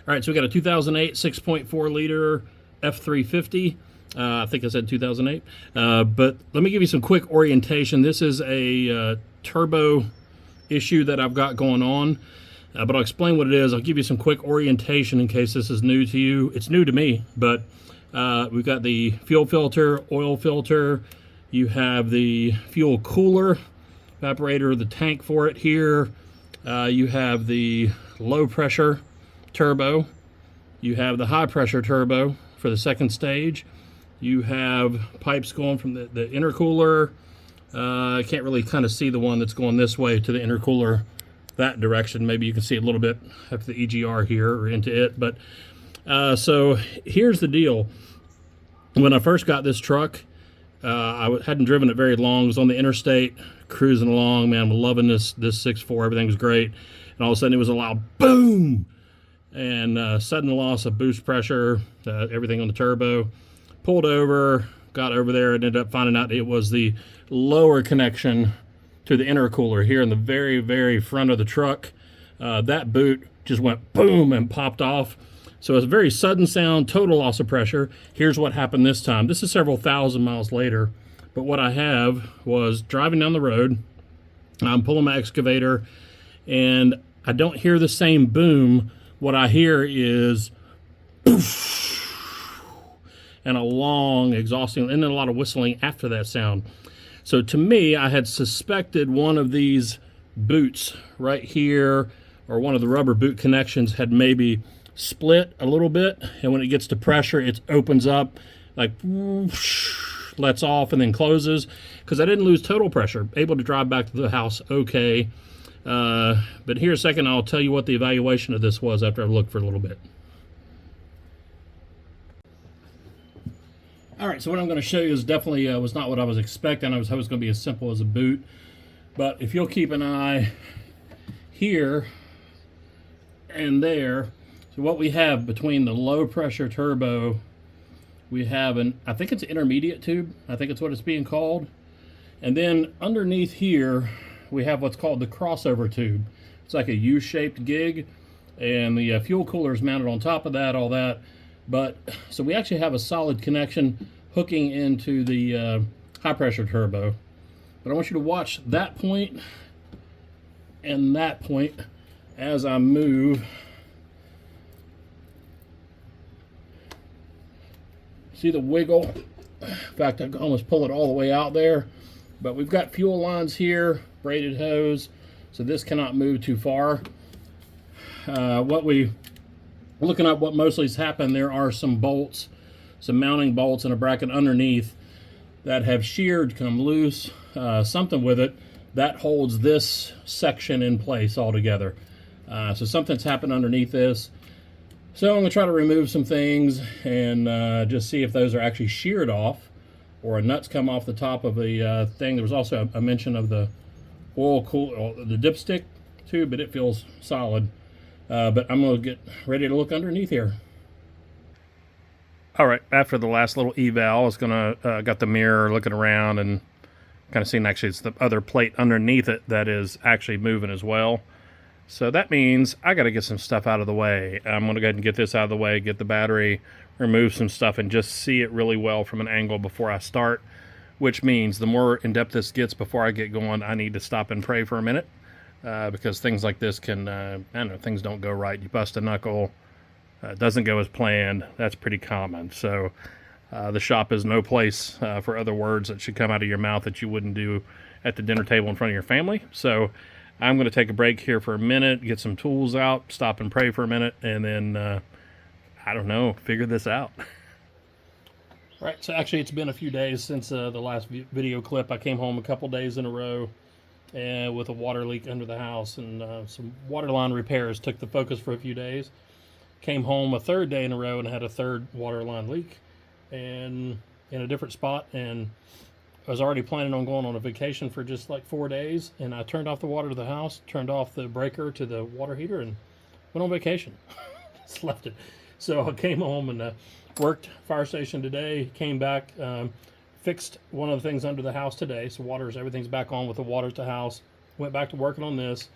All right, so we got a 2008 6.4 liter F350. I think I said 2008. But let me give you some quick orientation. This is a turbo issue that I've got going on. But I'll explain what it is. I'll give you some quick orientation in case this is new to you. It's new to me, but we've got the fuel filter, oil filter. You have the fuel cooler, evaporator, the tank for it here. You have the low pressure turbo. You have the high pressure turbo for the second stage. You have pipes going from the intercooler. I can't really kind of see the one that's going this way to the intercooler that direction. Maybe you can see a little bit after the EGR here or into it. But so here's the deal. When I first got this truck, I hadn't driven it very long. I was on the interstate cruising along. Man, I'm loving this 6.4. Everything was great. And all of a sudden it was a loud boom and sudden loss of boost pressure, everything on the turbo. Pulled over, got over there, and ended up finding out it was the lower connection to the intercooler here in the very, very front of the truck. That boot just went boom and popped off. So it's a very sudden sound, total loss of pressure. Here's what happened this time. This is several thousand miles later, but what I have was driving down the road. I'm pulling my excavator, and I don't hear the same boom. What I hear is poof, and a long, exhausting, and then a lot of whistling after that sound. So to me, I had suspected one of these boots right here, or one of the rubber boot connections had maybe split a little bit, and when it gets to pressure, it opens up, like whoosh, lets off and then closes, because I didn't lose total pressure. Able to drive back to the house okay. But here a second, I'll tell you what the evaluation of this was after I've looked for a little bit. All right, so what I'm going to show you is definitely was not what I was expecting. I was hoping it was going to be as simple as a boot. But if you'll keep an eye here and there, so what we have between the low pressure turbo, we have I think it's an intermediate tube. I think it's what it's being called. And then underneath here, we have what's called the crossover tube. It's like a U-shaped gig, and the fuel cooler is mounted on top of that, all that. But so we actually have a solid connection hooking into the high pressure turbo. But I want you to watch that point and that point as I move. See the wiggle? In fact, I can almost pull it all the way out there. But we've got fuel lines here, braided hose, so this cannot move too far. Looking at what mostly has happened, there are some bolts, some mounting bolts and a bracket underneath that have sheared, come loose, something with it that holds this section in place altogether. So something's happened underneath this. So I'm going to try to remove some things and just see if those are actually sheared off or a nut's come off the top of the thing. There was also a mention of the the dipstick tube, but it feels solid. But I'm going to get ready to look underneath here. All right, after the last little eval, I was going to got the mirror looking around and kind of seeing actually it's the other plate underneath it that is actually moving as well. So that means I got to get some stuff out of the way. I'm going to go ahead and get this out of the way, get the battery, remove some stuff, and just see it really well from an angle before I start, which means the more in-depth this gets before I get going, I need to stop and pray for a minute. Because things like this can, I don't know, things don't go right. You bust a knuckle, it doesn't go as planned. That's pretty common. So the shop is no place for other words that should come out of your mouth that you wouldn't do at the dinner table in front of your family. So I'm going to take a break here for a minute, get some tools out, stop and pray for a minute, and then, I don't know, figure this out. Right, so actually it's been a few days since the last video clip. I came home a couple days in a row with a water leak under the house, and some water line repairs took the focus for a few days. Came home a third day in a row and had a third water line leak and in a different spot, and I was already planning on going on a vacation for just like 4 days, and I turned off the water to the house, turned off the breaker to the water heater, and went on vacation. Just left it. So I came home and worked fire station today, came back, fixed one of the things under the house today, so everything's back on with the water at the house. Went back to working on this.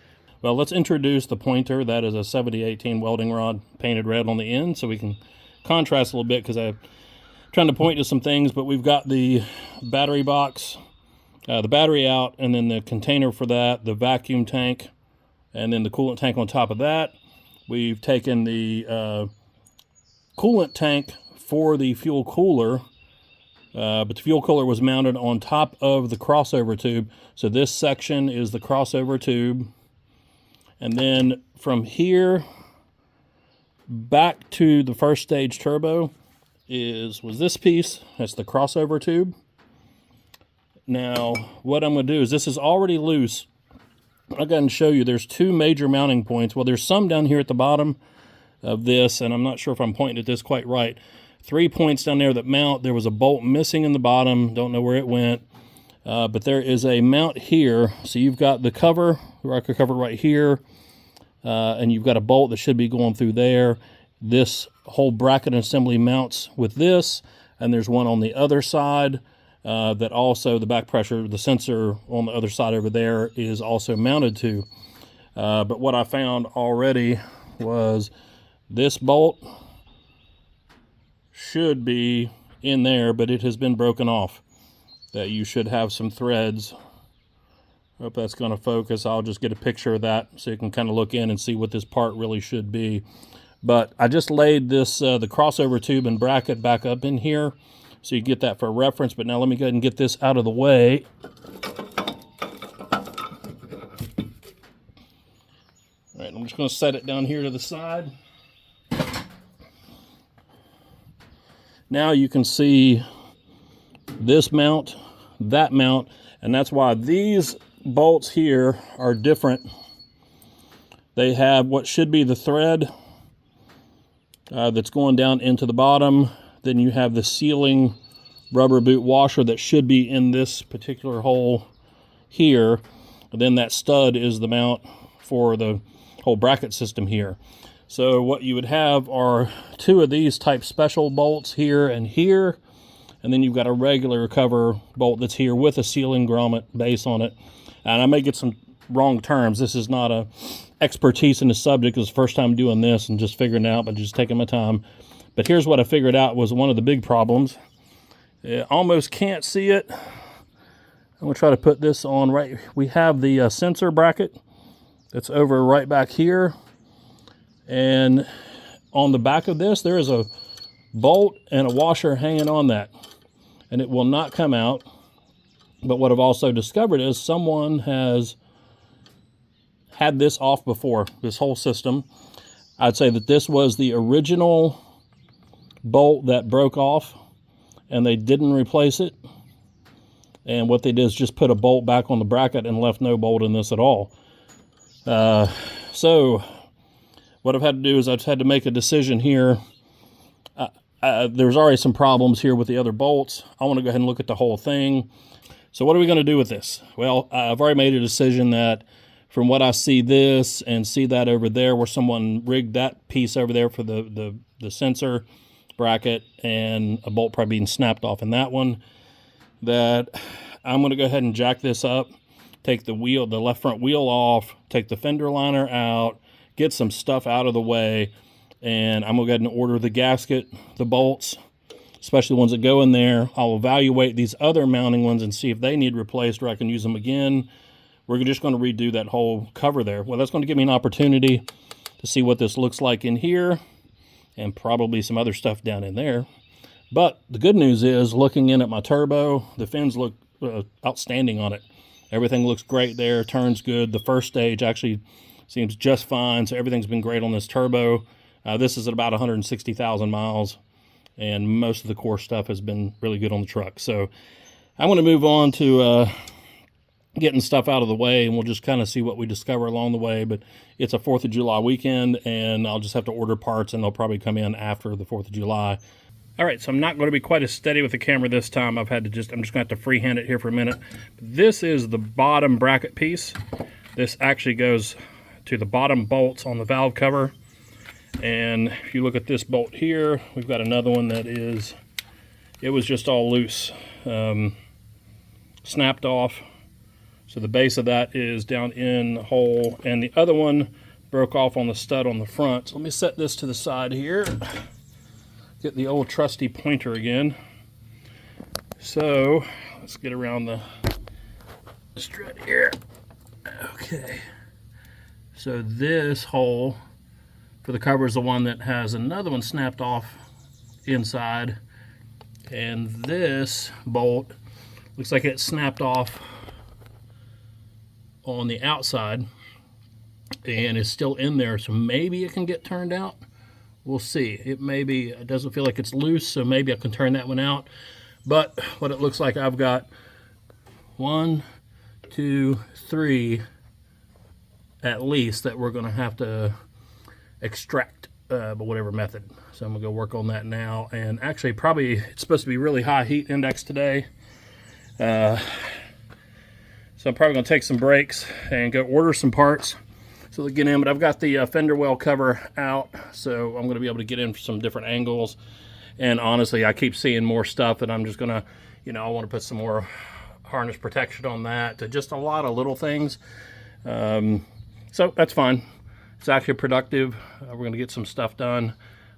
Well, let's introduce the pointer. That is a 7018 welding rod painted red on the end, so we can contrast a little bit because I'm trying to point to some things. But we've got the battery box, the battery out, and then the container for that, the vacuum tank, and then the coolant tank on top of that. We've taken the coolant tank for the fuel cooler, but the fuel cooler was mounted on top of the crossover tube. So this section is the crossover tube. And then from here back to the first stage turbo was this piece. That's the crossover tube. Now, what I'm going to do is, this is already loose. I'll go ahead and show you. There's two major mounting points. Well, there's some down here at the bottom of this, and I'm not sure if I'm pointing at this quite right. 3 points down there that mount. There was a bolt missing in the bottom. Don't know where it went. But there is a mount here. So you've got the cover, the rocker cover right here, and you've got a bolt that should be going through there. This whole bracket assembly mounts with this, and there's one on the other side that also the back pressure, the sensor on the other side over there is also mounted to. But what I found already was this bolt should be in there, but it has been broken off. That you should have some threads. Hope that's going to focus. I'll just get a picture of that so you can kind of look in and see what this part really should be. But I just laid this the crossover tube and bracket back up in here so you get that for reference. But now let me go ahead and get this out of the way. All right, I'm just going to set it down here to the side. Now you can see this mount, that mount, and that's why these bolts here are different. They have what should be the thread that's going down into the bottom. Then you have the sealing rubber boot washer that should be in this particular hole here. And then that stud is the mount for the whole bracket system here. So what you would have are two of these type special bolts here and here. And then you've got a regular cover bolt that's here with a sealing grommet base on it. And I may get some wrong terms. This is not a expertise in the subject. It's the first time doing this and just figuring it out, but just taking my time. But here's what I figured out was one of the big problems. I almost can't see it. I'm going to try to put this on right. We have the sensor bracket that's over right back here. And on the back of this, there is a bolt and a washer hanging on that. And it will not come out. But what I've also discovered is someone has had this off before, this whole system. I'd say that this was the original bolt that broke off, and they didn't replace it. And what they did is just put a bolt back on the bracket and left no bolt in this at all. So what I've had to do is I've had to make a decision here. There's already some problems here with the other bolts. I want to go ahead and look at the whole thing. So what are we going to do with this? Well, I've already made a decision that from what I see this and see that over there where someone rigged that piece over there for the sensor bracket and a bolt probably being snapped off in that one, that I'm going to go ahead and jack this up, take the wheel, the left front wheel off, take the fender liner out, get some stuff out of the way, and I'm going to go ahead and order the gasket, the bolts, especially the ones that go in there. I'll evaluate these other mounting ones and see if they need replaced or I can use them again. We're just going to redo that whole cover there. Well, that's going to give me an opportunity to see what this looks like in here and probably some other stuff down in there. But the good news is, looking in at my turbo, the fins look outstanding on it. Everything looks great there, turns good. The first stage actually seems just fine, so everything's been great on this turbo. This is at about 160,000 miles, and most of the core stuff has been really good on the truck. So I want to move on to getting stuff out of the way, and we'll just kind of see what we discover along the way. But it's a 4th of July weekend, and I'll just have to order parts, and they'll probably come in after the 4th of July. All right, so I'm not going to be quite as steady with the camera this time. I'm just going to have to freehand it here for a minute. This is the bottom bracket piece. This actually goes to the bottom bolts on the valve cover. And if you look at this bolt here, we've got another one that it was just all loose. Snapped off. So the base of that is down in the hole, and the other one broke off on the stud on the front. So let me set this to the side here. Get the old trusty pointer again. So let's get around the strut here. Okay. So this hole for the cover is the one that has another one snapped off inside, and this bolt looks like it snapped off on the outside and is still in there, so maybe it can get turned out. We'll see. It doesn't feel like it's loose, so maybe I can turn that one out. But what it looks like, I've got 1, 2, 3 at least that we're going to have to extract by whatever method. So I'm going to go work on that now. And actually, probably it's supposed to be really high heat index today. So I'm probably going to take some breaks and go order some parts so they'll get in. But I've got the fender well cover out, so I'm going to be able to get in for some different angles. And honestly, I keep seeing more stuff that I'm just going to, I want to put some more harness protection on that. Just a lot of little things. So that's fine. It's actually productive. We're going to get some stuff done.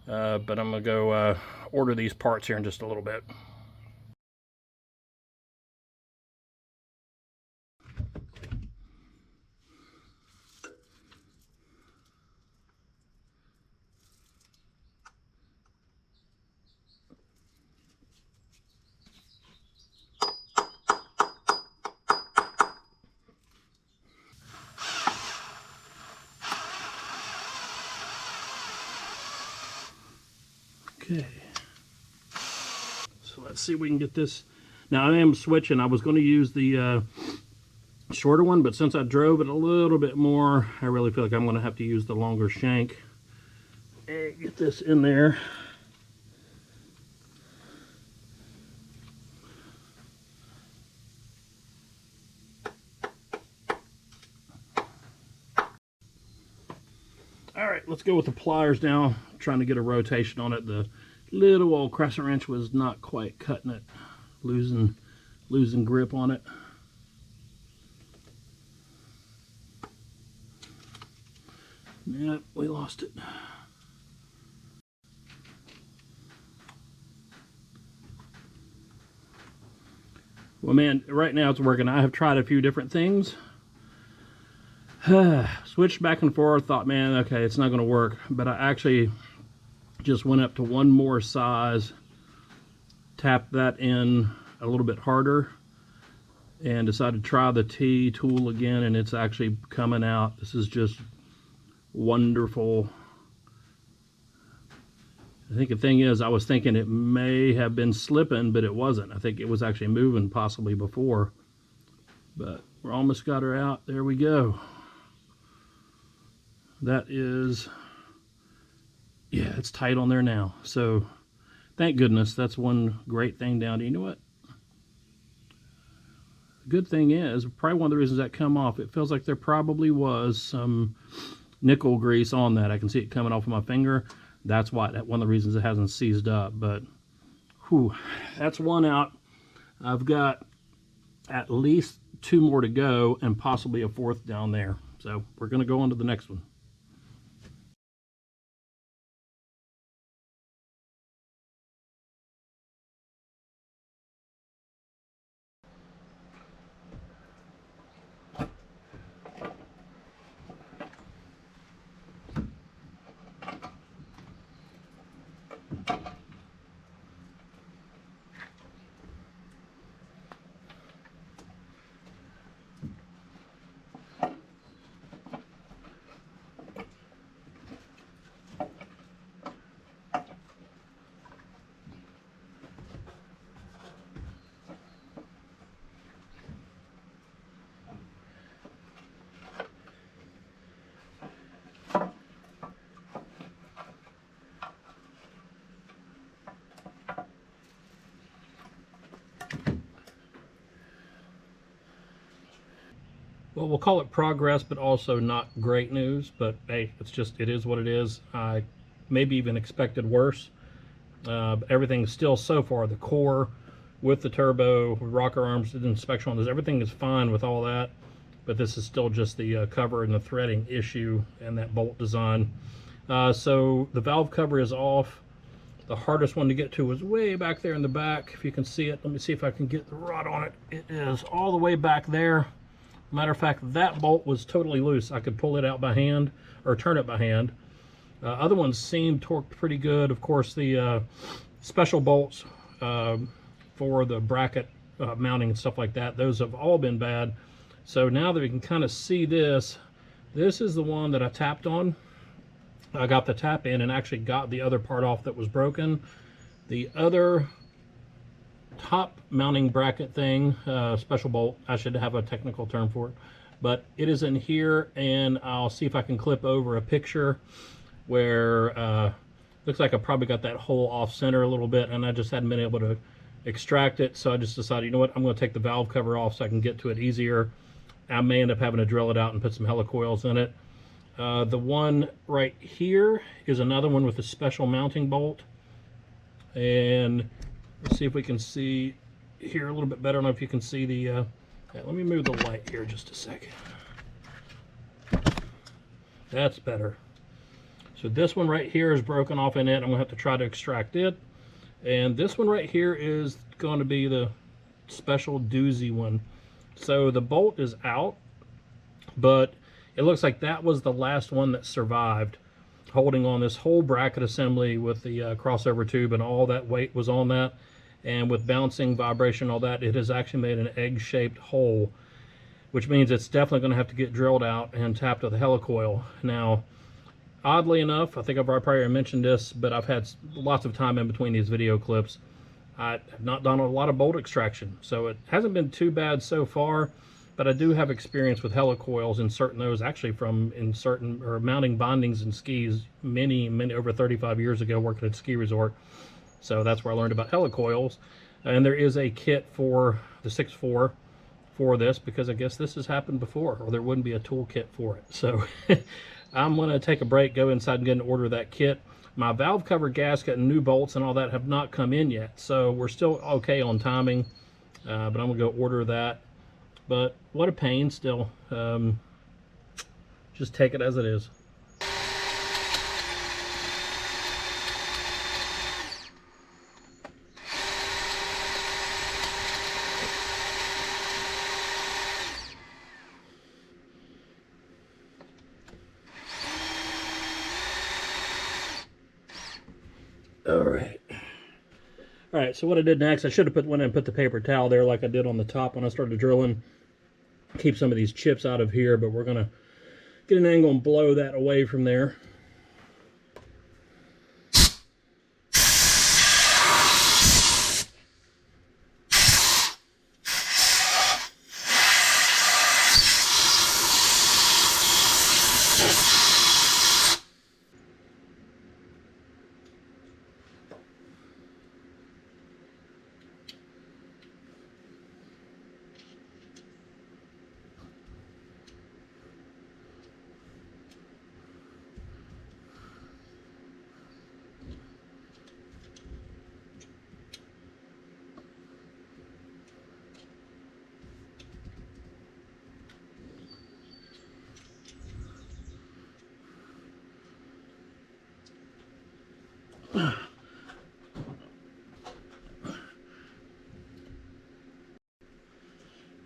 But I'm going to go order these parts here in just a little bit. Okay, so let's see if we can get this. Now I am switching. I was going to use the shorter one, but since I drove it a little bit more, I really feel like I'm going to have to use the longer shank. And get this in there. All right, let's go with the pliers now. I'm trying to get a rotation on it. The little old crescent wrench was not quite cutting it, losing grip on it. Yep, we lost it. Well, man, right now it's working. I have tried a few different things. Switched back and forth, thought, man, okay, it's not going to work. But I actually just went up to one more size, tapped that in a little bit harder, and decided to try the T tool again, and it's actually coming out. This is just wonderful. I think the thing is, I was thinking it may have been slipping, but it wasn't. I think it was actually moving possibly before. But we're almost got her out. There we go. That is, yeah, it's tight on there now. So thank goodness. That's one great thing down. You know what? The good thing is, probably one of the reasons that come off, it feels like there probably was some nickel grease on that. I can see it coming off of my finger. That's why, one of the reasons it hasn't seized up. But whew, that's one out. I've got at least 2 more to go and possibly a 4th down there. So we're going to go on to the next one. Well, we'll call it progress, but also not great news. But hey, it is what it is. I maybe even expected worse. But everything's still, so far, the core with the turbo, with rocker arms, did inspection on this. Everything is fine with all that, but this is still just the cover and the threading issue and that bolt design. So the valve cover is off. The hardest one to get to was way back there in the back. If you can see it, let me see if I can get the rod on it. It is all the way back there. Matter of fact, that bolt was totally loose. I could pull it out by hand or turn it by hand. Other ones seemed torqued pretty good. Of course, the special bolts for the bracket mounting and stuff like that, those have all been bad. So now that we can kind of see this, this is the one that I tapped on. I got the tap in and actually got the other part off that was broken. The other top mounting bracket thing, special bolt, I should have a technical term for it, but it is in here, and I'll see if I can clip over a picture where looks like I probably got that hole off center a little bit, and I just hadn't been able to extract it. So I just decided, you know what, I'm going to take the valve cover off so I can get to it easier. I may end up having to drill it out and put some helicoils in it. The one right here is another one with a special mounting bolt, and let's see if we can see here a little bit better. I don't know if you can see the yeah, let me move the light here just a second. That's better. So this one right here is broken off in it. I'm gonna have to try to extract it, and this one right here is going to be the special doozy one. So the bolt is out, but it looks like that was the last one that survived, holding on this whole bracket assembly with the crossover tube, and all that weight was on that. And with bouncing, vibration, all that, it has actually made an egg-shaped hole, which means it's definitely going to have to get drilled out and tapped with a helicoil. Now, oddly enough, I think I've probably mentioned this, but I've had lots of time in between these video clips. I have not done a lot of bolt extraction, so it hasn't been too bad so far. But I do have experience with helicoils, inserting those actually from mounting bindings and skis many over 35 years ago, working at a ski resort. So that's where I learned about helicoils. And there is a kit for the 6.4 for this, because I guess this has happened before, or there wouldn't be a tool kit for it. So I'm going to take a break, go inside and get an order of that kit. My valve cover gasket and new bolts and all that have not come in yet, so we're still okay on timing, but I'm going to go order that. But what a pain still. Just take it as it is. All right, so what I did next, I should have went in and put the paper towel there like I did on the top when I started drilling. Keep some of these chips out of here, but we're going to get an angle and blow that away from there.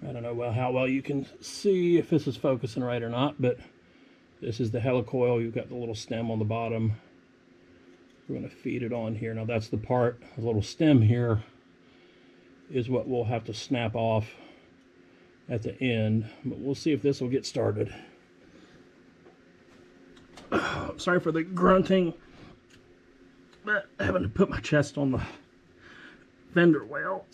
I don't know how well you can see if this is focusing right or not, but this is the helicoil. You've got the little stem on the bottom. We're going to feed it on here. Now that's the part, the little stem here is what we'll have to snap off at the end, but we'll see if this will get started. Sorry for the grunting, but having to put my chest on the fender well.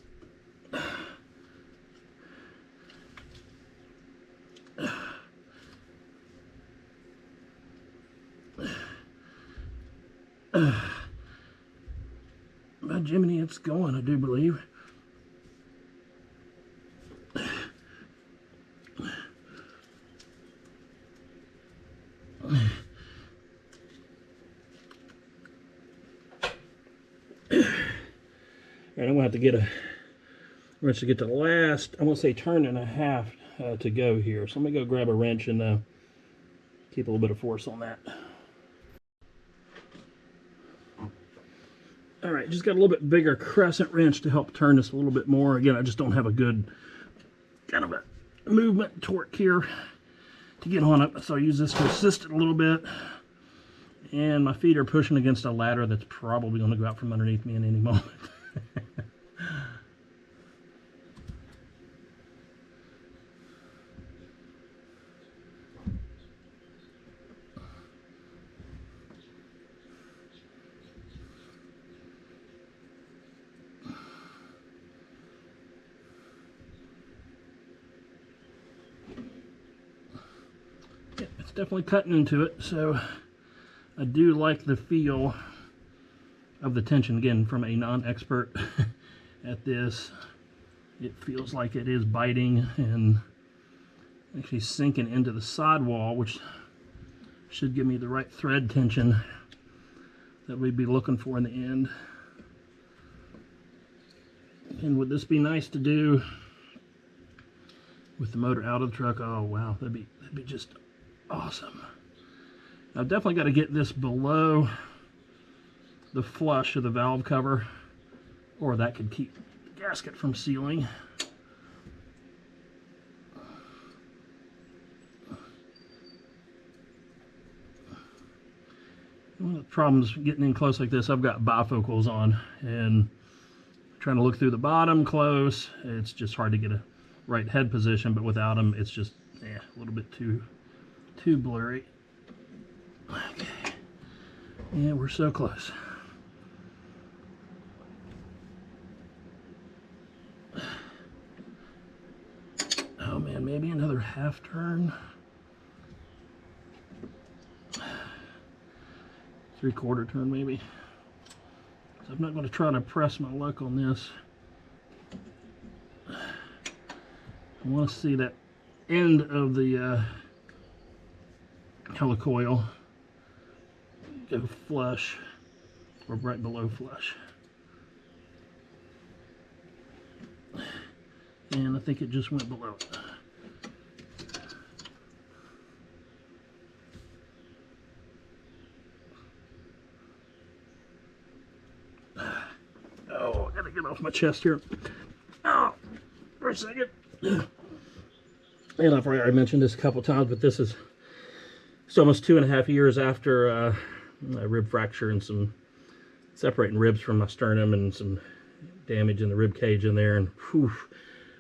By Jiminy, it's going, I do believe. And I'm gonna have to get a We're going to get to the last, I want to say turn and a half to go here. So let me go grab a wrench and keep a little bit of force on that. All right, just got a little bit bigger crescent wrench to help turn this a little bit more. Again, I just don't have a good kind of a movement torque here to get on it, so I use this to assist it a little bit. And my feet are pushing against a ladder that's probably going to go out from underneath me in any moment. It's definitely cutting into it, so I do like the feel of the tension. Again, from a non-expert at this, it feels like it is biting and actually sinking into the sidewall, which should give me the right thread tension that we'd be looking for in the end. And would this be nice to do with the motor out of the truck? Oh wow, that'd be just awesome. I've definitely got to get this below the flush of the valve cover, or that could keep the gasket from sealing. One of the problems getting in close like this, I've got bifocals on, and trying to look through the bottom close, it's just hard to get a right head position, but without them, it's just a little bit too blurry. Okay. Yeah, we're so close. Oh man, maybe another half turn. 3/4 turn maybe. So I'm not going to try to press my luck on this. I want to see that end of the helicoil go flush, or right below flush. And I think it just went below it. Oh, I gotta get off my chest here. Oh, for a second. And I've already mentioned this a couple times, but this is almost 2.5 years after a rib fracture and some separating ribs from my sternum and some damage in the rib cage in there. And whew,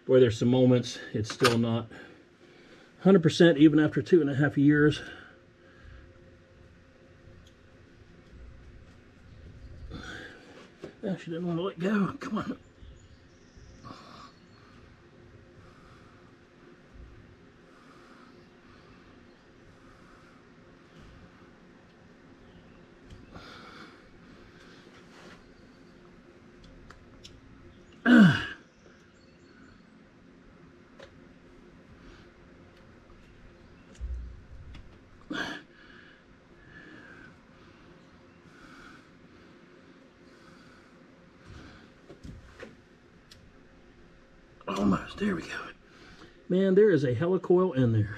boy, there's some moments it's still not 100% even after 2.5 years. Oh, she didn't want to let go. Come on. Almost, there we go. Man, there is a helicoil in there.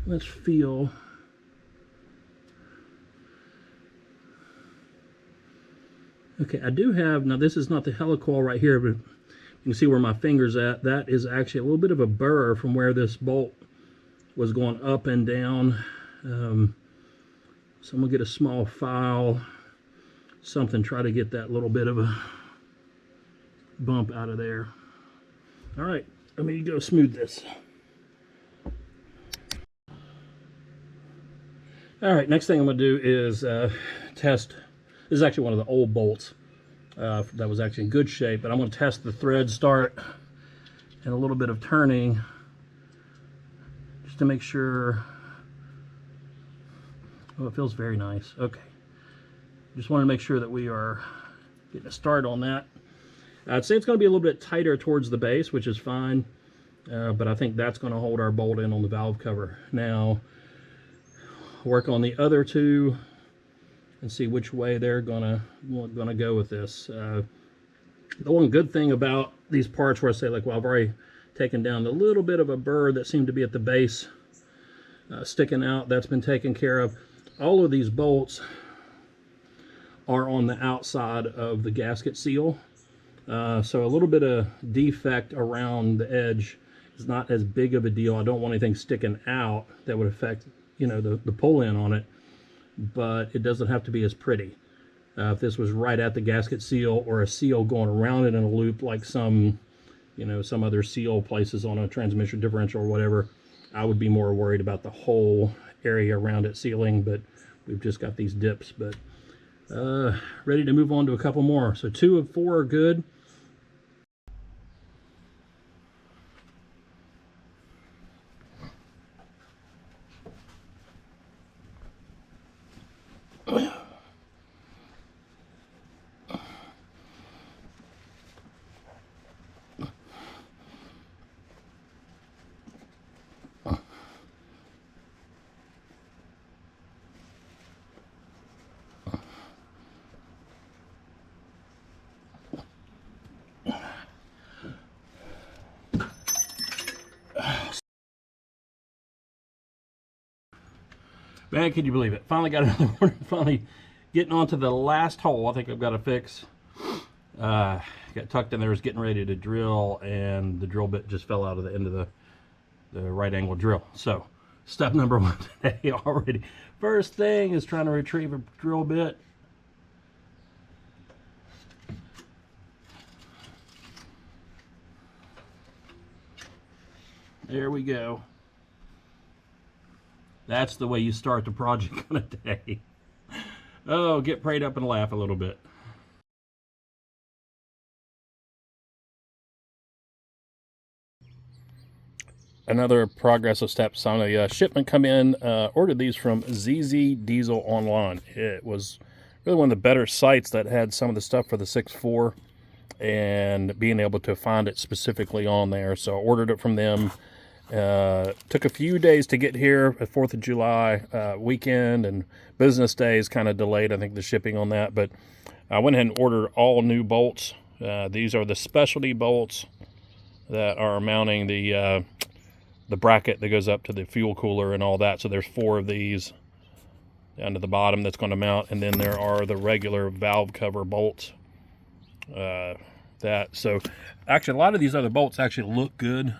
Let's feel. Okay, I do have, now this is not the helicoil right here, but you can see where my finger's at. That is actually a little bit of a burr from where this bolt was going up and down. So I'm gonna get a small file, something, try to get that little bit of a bump out of there. All right, let me go smooth this. All right, next thing I'm gonna do is test. This is actually one of the old bolts that was actually in good shape, but I'm gonna test the thread start and a little bit of turning just to make sure. Oh, it feels very nice. Okay, just want to make sure that we are getting a start on that. I'd say it's going to be a little bit tighter towards the base, which is fine, but I think that's going to hold our bolt in on the valve cover. Now, work on the other two and see which way they're gonna go with this. The one good thing about these parts where I say, like, well, I've already taken down the little bit of a burr that seemed to be at the base sticking out, that's been taken care of. All of these bolts are on the outside of the gasket seal. So a little bit of defect around the edge is not as big of a deal. I don't want anything sticking out that would affect, you know, the pull-in on it, but it doesn't have to be as pretty. If this was right at the gasket seal, or a seal going around it in a loop like some, you know, some other seal places on a transmission differential or whatever, I would be more worried about the whole area around it sealing, but we've just got these dips. But ready to move on to a couple more. So 2 of 4 are good. Man, can you believe it? Finally got another one. Finally getting on to the last hole I think I've got to fix. Got tucked in there, was getting ready to drill, and the drill bit just fell out of the end of the right angle drill. So step number 1 today already. First thing is trying to retrieve a drill bit. There we go. That's the way you start the project on a day. Oh, get prayed up and laugh a little bit. Another progressive steps on a shipment come in. Ordered these from ZZ Diesel online. It was really one of the better sites that had some of the stuff for the 6.4, and being able to find it specifically on there. So I ordered it from them. Took a few days to get here. 4th of July weekend and business days kind of delayed, I think, the shipping on that. But I went ahead and ordered all new bolts. These are the specialty bolts that are mounting the bracket that goes up to the fuel cooler and all that. So there's 4 of these down to the bottom that's going to mount, and then there are the regular valve cover bolts. So actually a lot of these other bolts actually look good.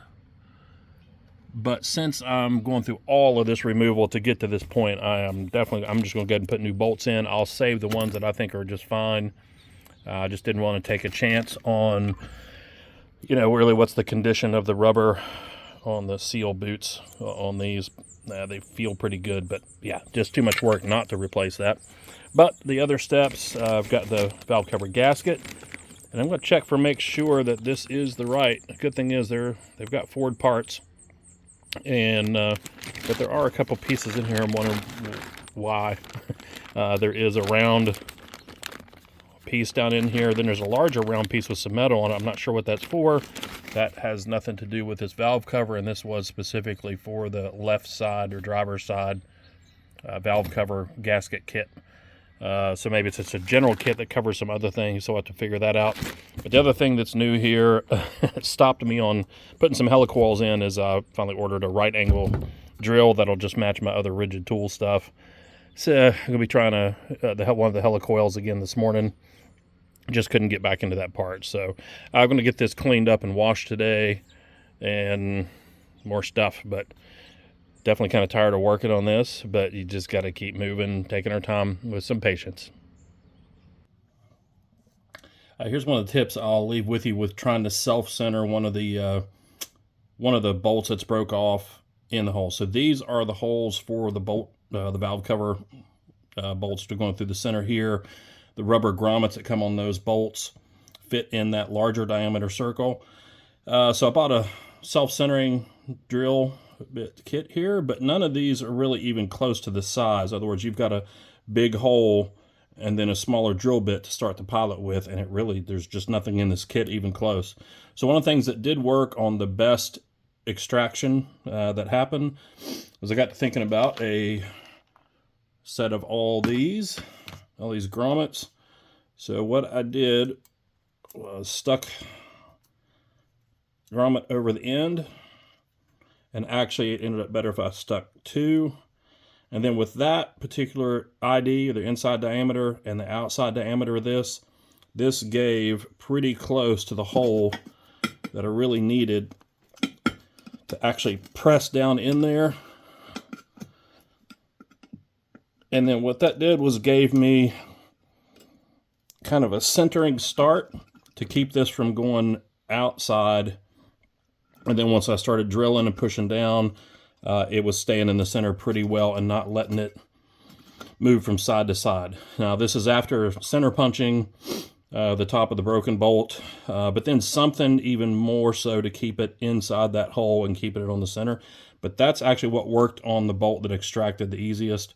But since I'm going through all of this removal to get to this point, I'm just going to go ahead and put new bolts in. I'll save the ones that I think are just fine. I just didn't want to take a chance on, you know, really what's the condition of the rubber on the seal boots on these. They feel pretty good, but yeah, just too much work not to replace that. But the other steps, I've got the valve cover gasket, and I'm going to check for make sure that this is the right. The good thing is they've got Ford parts. And but there are a couple pieces in here. I'm wondering why. There is a round piece down in here. Then there's a larger round piece with some metal on it. I'm not sure what that's for. That has nothing to do with this valve cover, and this was specifically for the left side or driver's side valve cover gasket kit. So maybe it's just a general kit that covers some other things, so I'll have to figure that out. But the other thing that's new here, stopped me on putting some helicoils in, is I finally ordered a right angle drill that'll just match my other rigid tool stuff. So I'm going to be trying one of the helicoils again this morning. Just couldn't get back into that part. So I'm going to get this cleaned up and washed today, and more stuff, but definitely kind of tired of working on this, but you just got to keep moving, taking our time with some patience. Here's one of the tips I'll leave with you with trying to self-center one of the bolts that's broke off in the hole. So these are the holes for the bolt, the valve cover bolts that are going through the center here. The rubber grommets that come on those bolts fit in that larger diameter circle. So I bought a self-centering drill bit kit here, but none of these are really even close to the size. In other words, you've got a big hole and then a smaller drill bit to start the pilot with, and there's just nothing in this kit even close. So one of the things that did work on the best extraction that happened was I got to thinking about a set of all these grommets. So what I did was stuck grommet over the end, and actually it ended up better if I stuck 2. And then with that particular ID, the inside diameter and the outside diameter of this gave pretty close to the hole that I really needed to actually press down in there. And then what that did was gave me kind of a centering start to keep this from going outside. And then once I started drilling and pushing down, it was staying in the center pretty well and not letting it move from side to side. Now this is after center punching the top of the broken bolt, but then something even more so to keep it inside that hole and keeping it on the center. But that's actually what worked on the bolt that extracted the easiest.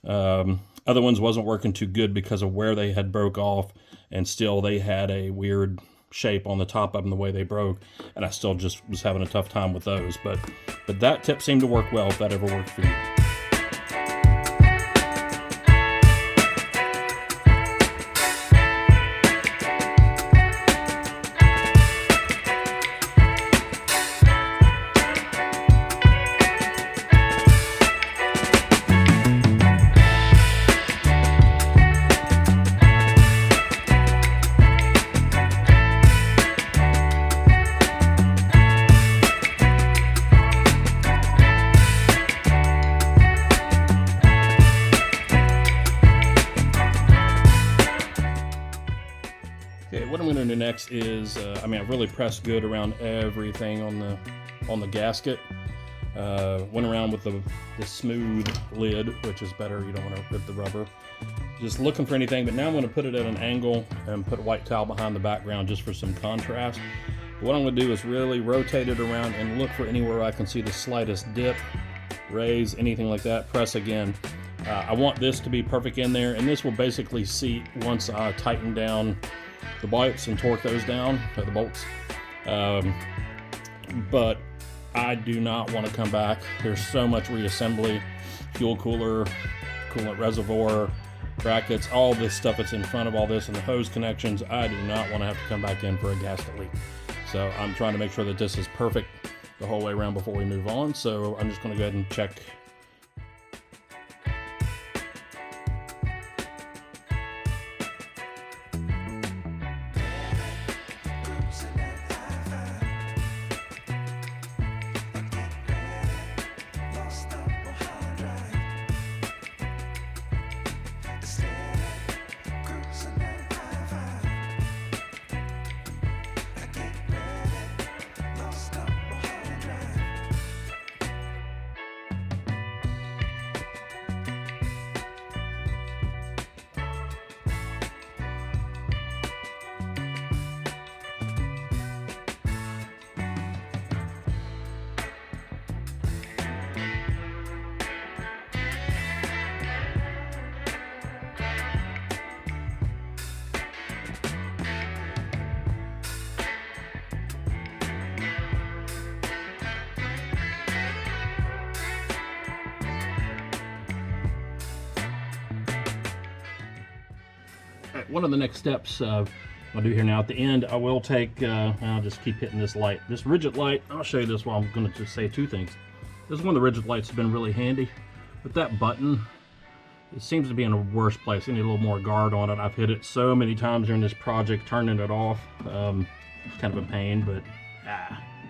Other ones wasn't working too good because of where they had broke off, and still they had a weird shape on the top of them the way they broke, and I still just was having a tough time with those. But that tip seemed to work well if that ever worked for you. Okay, what I'm going to do next is, I've really pressed good around everything on the gasket. Went around with the smooth lid, which is better. You don't want to rip the rubber. Just looking for anything, but now I'm going to put it at an angle and put a white towel behind the background just for some contrast. But what I'm going to do is really rotate it around and look for anywhere I can see the slightest dip, raise, anything like that. Press again. I want this to be perfect in there, and this will basically seat once I tighten down the bolts and torque those down, the bolts. But I do not want to come back. There's so much reassembly, fuel cooler, coolant reservoir, brackets, all this stuff that's in front of all this, and the hose connections. I do not want to have to come back in for a gasket leak. So I'm trying to make sure that this is perfect the whole way around before we move on. So I'm just going to go ahead and check. One of the next steps I'll do here now at the end, I will take, I'll just keep hitting this light. This rigid light, I'll show you this while I'm going to just say two things. This is one of the rigid lights that's been really handy. But that button, it seems to be in a worse place. I need a little more guard on it. I've hit it so many times during this project, turning it off. It's kind of a pain, but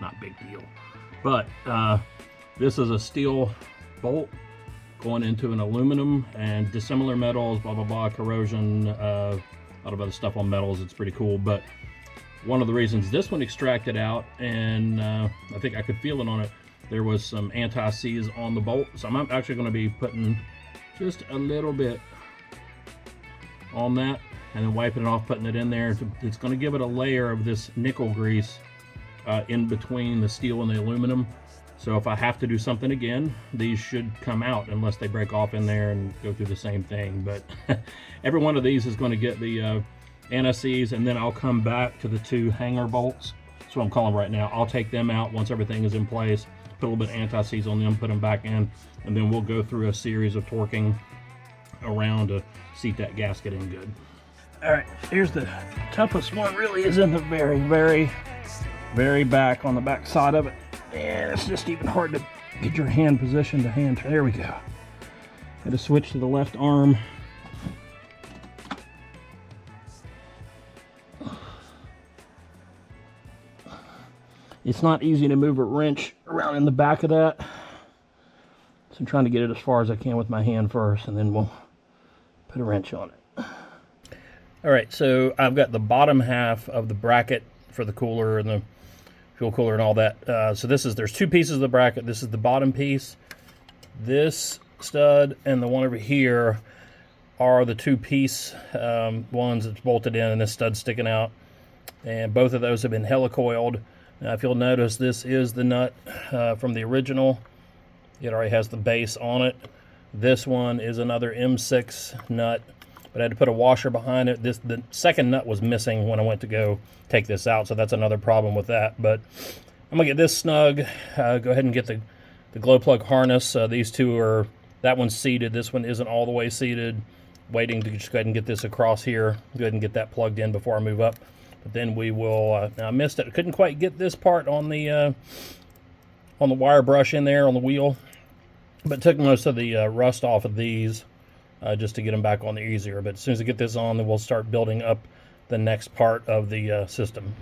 not a big deal. But this is a steel bolt going into an aluminum, and dissimilar metals, blah, blah, blah, corrosion, a lot of other stuff on metals. It's pretty cool. But one of the reasons this one extracted out, and I think I could feel it on it, there was some anti-seize on the bolt. So I'm actually going to be putting just a little bit on that and then wiping it off, putting it in there. It's going to give it a layer of this nickel grease in between the steel and the aluminum. So if I have to do something again, these should come out unless they break off in there and go through the same thing. But every one of these is going to get the anti-seize, and then I'll come back to the two hanger bolts. That's what I'm calling right now. I'll take them out once everything is in place, put a little bit of anti-seize on them, put them back in, and then we'll go through a series of torquing around to seat that gasket in good. All right, here's the toughest one. Really is in the very, very, very back, on the back side of it. And it's just even hard to get your hand positioned to hand. There we go. Got to switch to the left arm. It's not easy to move a wrench around in the back of that. So I'm trying to get it as far as I can with my hand first, and then we'll put a wrench on it. All right, so I've got the bottom half of the bracket for the cooler and the fuel cooler and all that. So there's two pieces of the bracket. This is the bottom piece. This stud and the one over here are the two-piece ones that's bolted in, and this stud's sticking out. And both of those have been helicoiled. Now, if you'll notice, this is the nut from the original. It already has the base on it. This one is another M6 nut, but I had to put a washer behind it. The second nut was missing when I went to go take this out, so that's another problem with that. But I'm gonna get this snug. Go ahead and get the glow plug harness. These two are, that one's seated. This one isn't all the way seated. Waiting to just go ahead and get this across here. Go ahead and get that plugged in before I move up. But then we will, now I missed it. I couldn't quite get this part on the wire brush in there on the wheel, but took most of the rust off of these just to get them back on there easier. But as soon as I get this on, then we'll start building up the next part of the system.